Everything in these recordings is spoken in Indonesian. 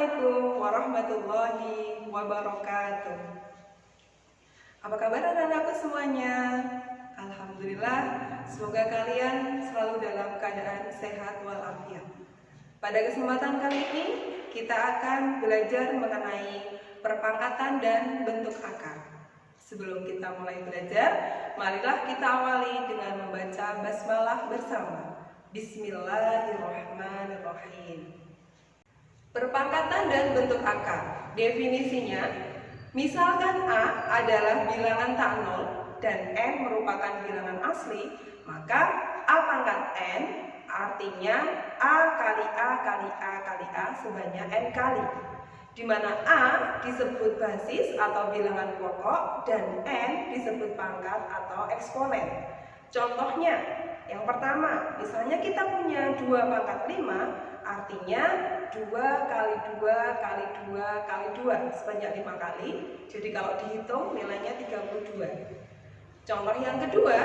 Assalamualaikum warahmatullahi wabarakatuh. Apa kabar anak-anakku semuanya? Alhamdulillah, semoga kalian selalu dalam keadaan sehat walafiat. Pada kesempatan kali ini, kita akan belajar mengenai perpangkatan dan bentuk akar. Sebelum kita mulai belajar, marilah kita awali dengan membaca basmalah bersama. Bismillahirrahmanirrahim. Perpangkatan dan bentuk akar. Definisinya, misalkan A adalah bilangan tak nol dan N merupakan bilangan asli, maka A pangkat N artinya A kali A kali A kali A sebanyak N kali, di mana A disebut basis atau bilangan pokok dan N disebut pangkat atau eksponen. Contohnya, yang pertama, misalnya kita punya 2 pangkat 5, artinya 2 kali 2 kali 2 kali 2 sebanyak 5 kali. Jadi kalau dihitung nilainya 32. Contoh yang kedua,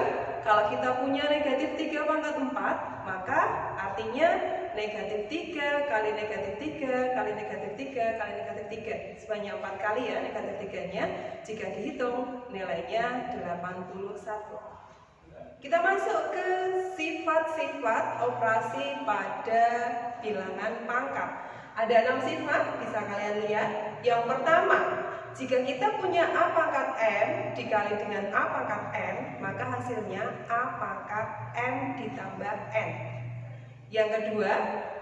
kalau kita punya negatif 3 pangkat 4, maka artinya negatif 3 kali negatif 3 kali negatif 3 kali negatif 3 sebanyak 4 kali ya negatif 3-nya. Jika dihitung nilainya 81. Kita masuk ke sifat-sifat operasi pada bilangan pangkat. Ada 6 sifat, bisa kalian lihat. Yang pertama, jika kita punya A pangkat M dikali dengan A pangkat N, maka hasilnya A pangkat M ditambah N. Yang kedua,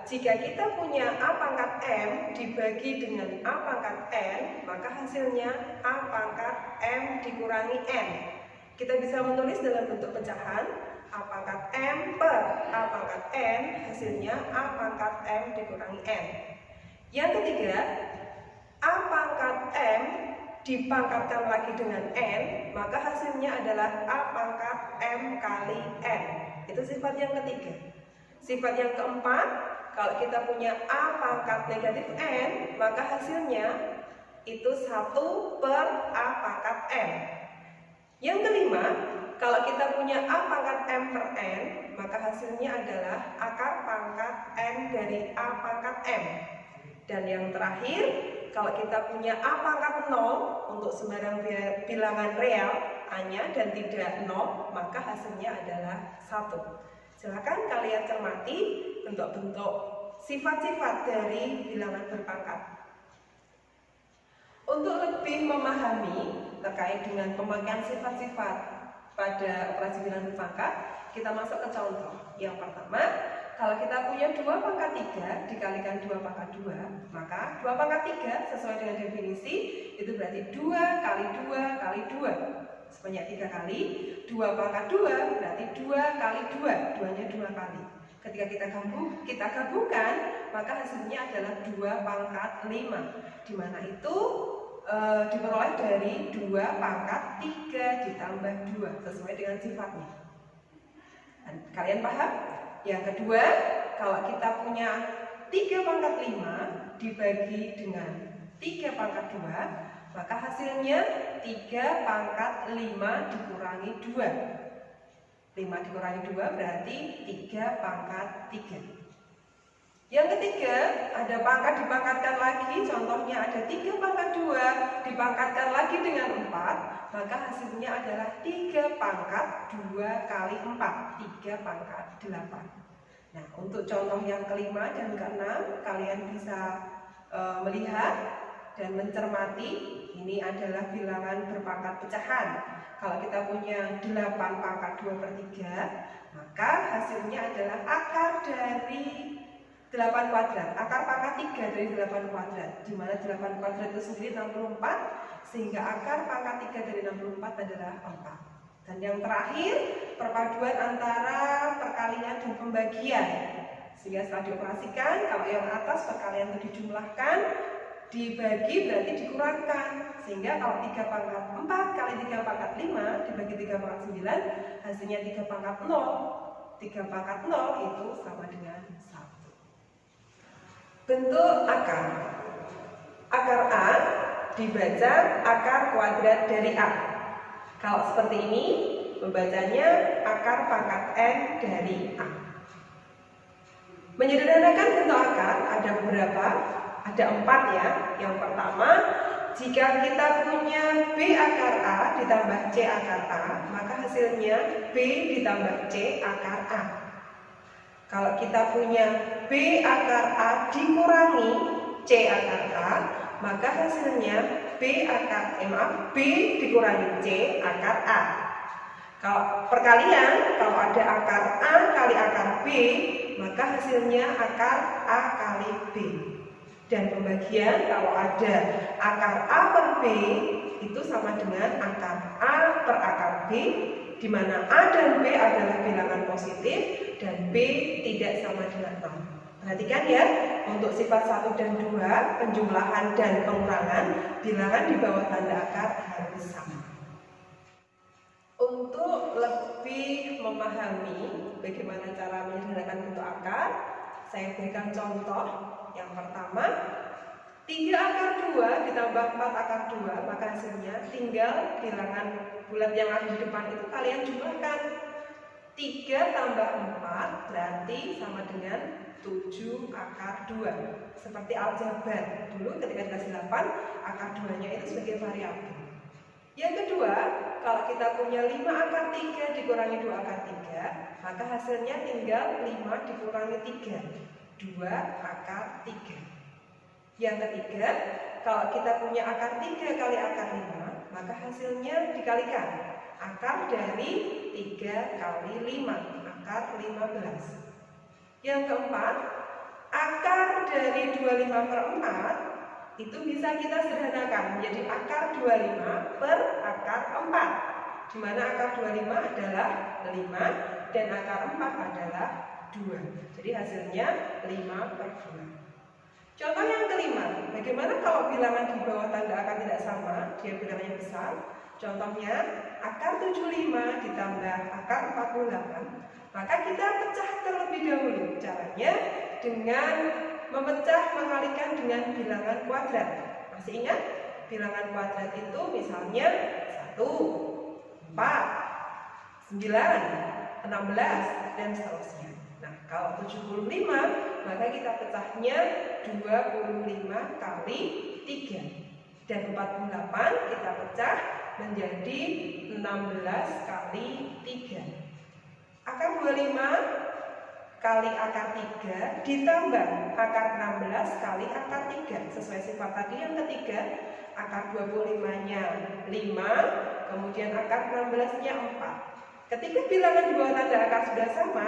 jika kita punya A pangkat M dibagi dengan A pangkat N, maka hasilnya A pangkat M dikurangi N. Kita bisa menulis dalam bentuk pecahan A pangkat M per A pangkat N, hasilnya A pangkat M dikurangi N. Yang ketiga, A pangkat M dipangkatkan lagi dengan N, maka hasilnya adalah A pangkat M kali N. Itu sifat yang ketiga. Sifat yang keempat, kalau kita punya A pangkat negatif N, maka hasilnya itu 1 per A pangkat M. Yang kelima, kalau kita punya A pangkat M per N, maka hasilnya adalah akar pangkat N dari A pangkat M. Dan yang terakhir, kalau kita punya A pangkat 0 untuk sembarang bilangan real A-nya dan tidak 0, maka hasilnya adalah 1. Silakan kalian cermati bentuk-bentuk sifat-sifat dari bilangan berpangkat. Untuk lebih memahami terkait dengan pemakaian sifat-sifat pada operasi bilangan berpangkat, kita masuk ke contoh. Yang pertama, kalau kita punya 2 pangkat 3 dikalikan 2 pangkat 2, maka 2 pangkat 3 sesuai dengan definisi itu berarti 2 kali 2 kali 2 sebanyak 3 kali. 2 pangkat 2 berarti 2 kali 2, 2-nya 2 kali. Ketika kita gabungkan, maka hasilnya adalah 2 pangkat 5, di mana itu diperoleh dari 2 pangkat 3 ditambah 2 sesuai dengan sifatnya. Dan kalian paham? Yang kedua, kalau kita punya 3 pangkat 5 dibagi dengan 3 pangkat 2, maka hasilnya 3 pangkat 5 dikurangi 2. 5 dikurangi 2 berarti 3 pangkat 3. Yang ketiga, ada pangkat dipangkatkan lagi, contohnya ada 3 pangkat 2 dipangkatkan lagi dengan 4, maka hasilnya adalah 3 pangkat 2 kali 4, 3 pangkat 8. Nah, untuk contoh yang kelima dan keenam, kalian bisa melihat dan mencermati, ini adalah bilangan berpangkat pecahan. Kalau kita punya 8 pangkat 2 per 3, maka hasilnya adalah akar dari 8 kuadrat, akar pangkat 3 dari 8 kuadrat, di mana 8 kuadrat itu sendiri 64, sehingga akar pangkat 3 dari 64 adalah 4. Dan yang terakhir, perpaduan antara perkalian dan pembagian. Sehingga setelah dioperasikan, kalau yang atas perkalian itu dijumlahkan, dibagi berarti dikurangkan. Sehingga kalau 3 pangkat 4 kali 3 pangkat 5 dibagi 3 pangkat 9, hasilnya 3 pangkat 0. 3 pangkat 0 itu sama dengan 1. Bentuk akar. Akar A dibaca akar kuadrat dari A. Kalau seperti ini, membacanya akar pangkat N dari A. Menyederhanakan bentuk akar ada beberapa. Ada 4 ya. Yang pertama, jika kita punya B akar A ditambah C akar A, maka hasilnya B ditambah C akar A. Kalau kita punya B akar A dikurangi C akar A, maka hasilnya B dikurangi C akar A. Kalau perkalian, kalau ada akar A kali akar B, maka hasilnya akar A kali B. Dan pembagian, kalau ada akar A per B, itu sama dengan akar A per akar B, di mana A dan B adalah bilangan positif dan B tidak sama dengan 0. Perhatikan ya, untuk sifat 1 dan 2, penjumlahan dan pengurangan, bilangan di bawah tanda akar harus sama. Untuk lebih memahami bagaimana cara menyederhanakan bentuk akar, saya berikan contoh. Yang pertama, 3 akar 2 ditambah 4 akar 2, maka hasilnya tinggal bilangan bulat yang ada di depan itu kalian jumlahkan. 3 tambah 4 berarti sama dengan 7 akar 2. Seperti aljabar, dulu ketika dikasih 8, akar 2-nya itu sebagai variabel. Yang kedua, kalau kita punya 5 akar 3 dikurangi 2 akar 3, maka hasilnya tinggal 5 dikurangi 3, 2 akar 3. Yang ketiga, kalau kita punya akar 3 kali akar 5, maka hasilnya dikalikan. Akar dari 3 kali 5, akar 15. Yang keempat, akar dari 25 per 4 itu bisa kita sederhanakan menjadi akar 25 per akar 4, di mana akar 25 adalah 5 dan akar 4 adalah 2. Jadi hasilnya 5 per 2. Contoh yang kelima, bagaimana kalau bilangan di bawah tanda akar tidak sama, dia bilangannya besar. Contohnya, akar 75 ditambah akar 48, maka kita pecah terlebih dahulu. Caranya dengan mengalikan dengan bilangan kuadrat. Masih ingat? Bilangan kuadrat itu misalnya 1, 4, 9, 16, dan seterusnya. Nah, kalau 75, maka kita pecahnya 25 kali 3. Dan 48 kita pecah menjadi 16 kali 3. Akar 25 kali akar 3 ditambah akar 16 kali akar 3. Sesuai sifat tadi yang ketiga, akar 25-nya 5, kemudian akar 16-nya 4. Ketika bilangan di bawah tanda akar sudah sama,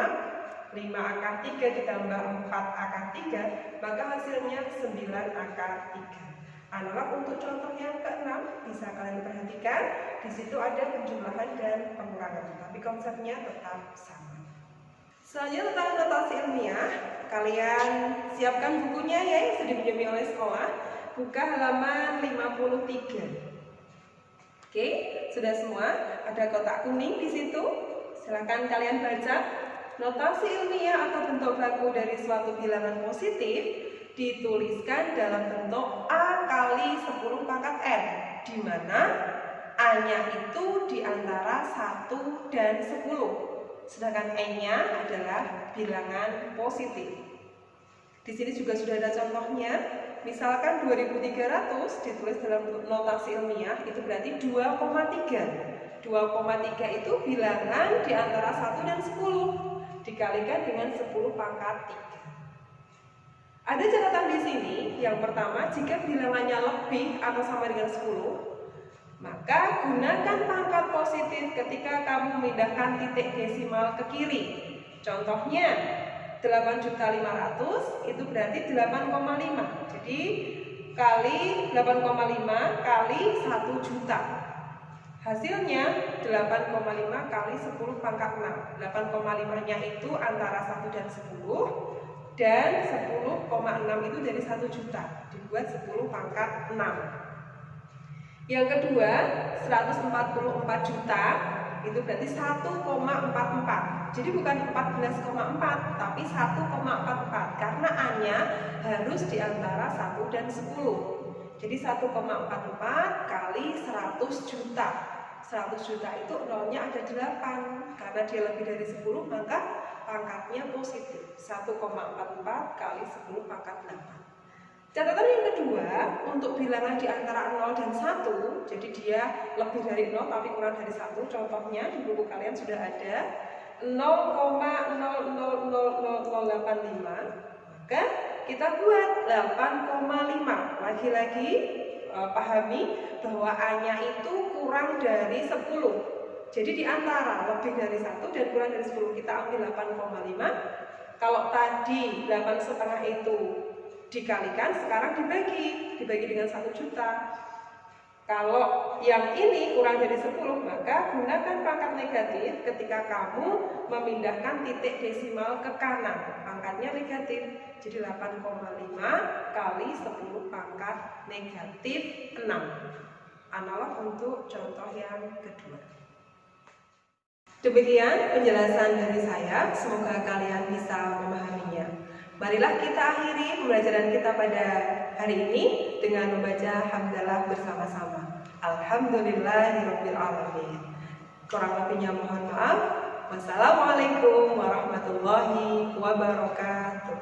5 akar 3 ditambah 4 akar 3, maka hasilnya 9 akar 3. Analog untuk contoh yang ke-6, bisa kalian perhatikan, di situ ada penjumlahan dan pengurangan, tapi konsepnya tetap sama. Selanjutnya tentang notasi ilmiah, kalian siapkan bukunya ya yang sudah dipinjami oleh sekolah, buka halaman 53. Oke, sudah semua? Ada kotak kuning di situ. Silakan kalian baca. Notasi ilmiah atau bentuk baku dari suatu bilangan positif dituliskan dalam bentuk A kali 10 pangkat N, di mana A-nya itu di antara 1 dan 10. Sedangkan N-nya adalah bilangan positif. Di sini juga sudah ada contohnya. Misalkan 2300 ditulis dalam notasi ilmiah, itu berarti 2,3. 2,3 itu bilangan di antara 1 dan 10 dikalikan dengan 10 pangkat 3. Ada catatan di sini. Yang pertama, jika bilangannya lebih atau sama dengan 10, maka gunakan pangkat positif ketika kamu memindahkan titik desimal ke kiri. Contohnya 8.500 itu berarti 8,5. Jadi kali 8,5 kali 1 juta. Hasilnya 8,5 kali 10 pangkat 6. 8,5-nya itu antara 1 dan 10, dan 10,6 itu dari 1 juta. Dibuat 10 pangkat 6. Yang kedua, 144 juta itu berarti 1,44. Jadi bukan 14,4 tapi 1,44 karena A-nya harus di antara 1 dan 10. Jadi 1,44 kali 100 juta. 100 juta itu nolnya ada 8. Karena dia lebih dari 10 maka pangkatnya positif. 1,44 kali 10 pangkat 8. Catatan yang kedua, untuk bilangan di antara 0 dan 1, jadi dia lebih dari 0 tapi kurang dari 1, contohnya di buku kalian sudah ada 0,000085, maka kita buat 8,5. Lagi-lagi pahami bahwa A-nya itu kurang dari 10. Jadi di antara lebih dari 1 dan kurang dari 10, kita ambil 8,5. Kalau tadi 8,5 itu dikalikan, sekarang dibagi dengan 1 juta. Kalau yang ini kurang dari 10, maka gunakan pangkat negatif ketika kamu memindahkan titik desimal ke kanan. Pangkatnya negatif, jadi 8,5 kali 10 pangkat negatif 6. Analog untuk contoh yang kedua. Demikian penjelasan dari saya, semoga kalian bisa memahaminya. Marilah kita akhiri pembelajaran kita pada hari ini dengan membaca hamdalah bersama-sama. Alhamdulillahirabbil alamin. Kurang lebihnya mohon maaf. Wassalamualaikum warahmatullahi wabarakatuh.